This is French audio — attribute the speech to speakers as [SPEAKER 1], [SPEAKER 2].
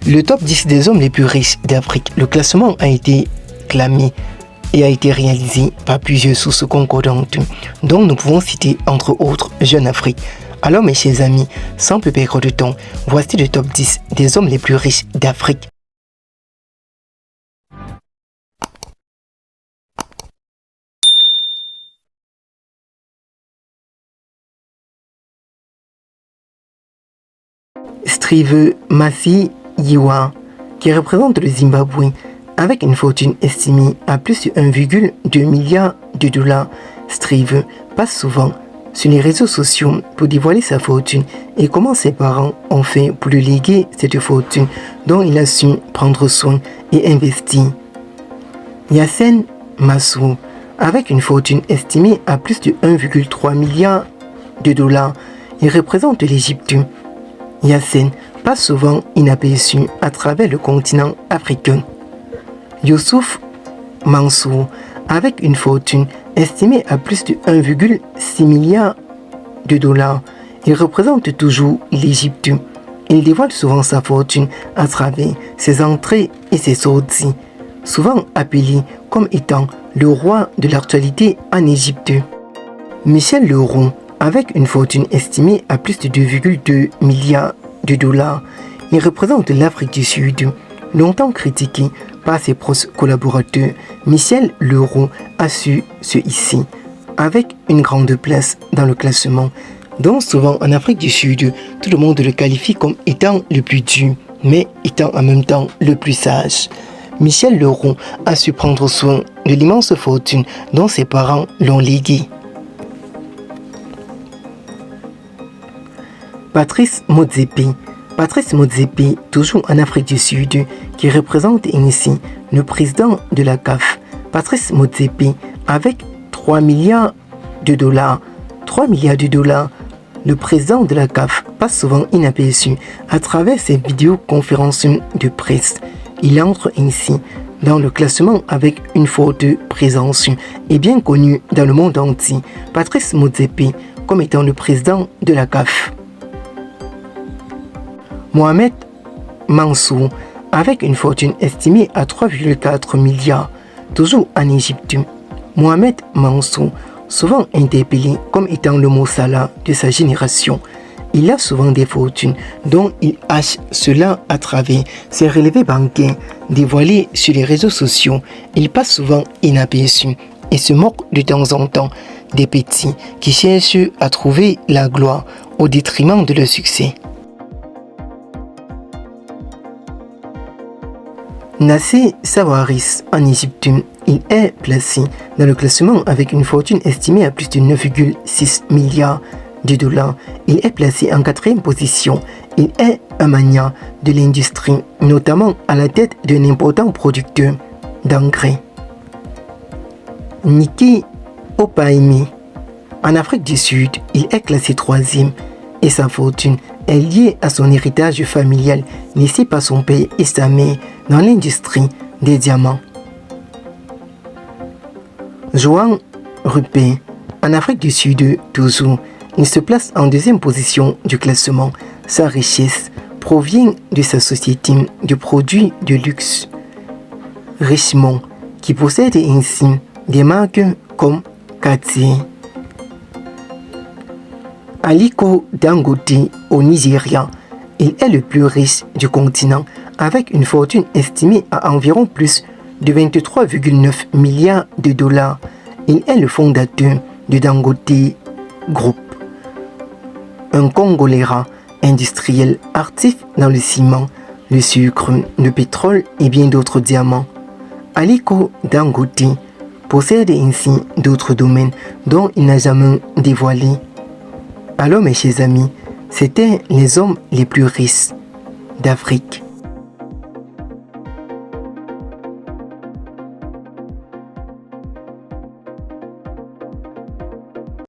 [SPEAKER 1] Le top 10 des hommes les plus riches d'Afrique. Le classement a été clamé et a été réalisé par plusieurs sources concordantes, dont nous pouvons citer entre autres Jeune Afrique. Alors mes chers amis, sans plus perdre de temps, voici le top 10 des hommes les plus riches d'Afrique. Steve Masiyiwa, qui représente le Zimbabwe, avec une fortune estimée à plus de 1,2 milliard de dollars. Steve passe souvent sur les réseaux sociaux pour dévoiler sa fortune et comment ses parents ont fait pour lui léguer cette fortune dont il a su prendre soin et investir. Yassine Massou, avec une fortune estimée à plus de 1,3 milliard de dollars, il représente l'Égypte. Yassine passe souvent inaperçu à travers le continent africain. Youssouf Mansour, avec une fortune estimée à plus de 1,6 milliard de dollars, il représente toujours l'Égypte. Il dévoile souvent sa fortune à travers ses entrées et ses sorties, souvent appelé comme étant le roi de l'actualité en Égypte. Michel Leroux, avec une fortune estimée à plus de 2,2 milliards de dollars, il représente l'Afrique du Sud. Longtemps critiqué par ses proches collaborateurs, Michel Leroux a su se hisser avec une grande place dans le classement. Donc souvent en Afrique du Sud, tout le monde le qualifie comme étant le plus dur, mais étant en même temps le plus sage. Michel Leroux a su prendre soin de l'immense fortune dont ses parents l'ont léguée. Patrice Motsepe. Patrice Motsepe, toujours en Afrique du Sud, qui représente ici le président de la CAF. Patrice Motsepe, avec 3 milliards de dollars. 3 milliards de dollars. Le président de la CAF passe souvent inaperçu à travers ses vidéoconférences de presse. Il entre ainsi dans le classement avec une forte présence et bien connu dans le monde entier. Patrice Motsepe comme étant le président de la CAF. Mohamed Mansour, avec une fortune estimée à 3,4 milliards, toujours en Égypte. Mohamed Mansour, souvent interpellé comme étant le Mo Salah de sa génération, il a souvent des fortunes dont il hache cela à travers ses relevés bancaires dévoilés sur les réseaux sociaux. Il passe souvent inaperçu et se moque de temps en temps des petits qui cherchent à trouver la gloire au détriment de leur succès. Nassé Sawaris en Égypte, il est placé dans le classement avec une fortune estimée à plus de 9,6 milliards de dollars. Il est placé en 4e position. Il est un magnat de l'industrie, notamment à la tête d'un important producteur d'engrais. Niki Opaimi, en Afrique du Sud, il est classé 3e et sa fortune est liée à son héritage familial laissé par son père et sa mère dans l'industrie des diamants. Joan Rupert, en Afrique du Sud toujours, il se place en 2e position du classement. Sa richesse provient de sa société de produits de luxe, Richemont, qui possède ainsi des marques comme Cartier. Aliko Dangote au Nigeria, il est le plus riche du continent avec une fortune estimée à environ plus de 23,9 milliards de dollars. Il est le fondateur de Dangote Group, un congolais industriel actif dans le ciment, le sucre, le pétrole et bien d'autres diamants. Aliko Dangote possède ainsi d'autres domaines dont il n'a jamais dévoilé. Alors mes chers amis, c'était les hommes les plus riches d'Afrique.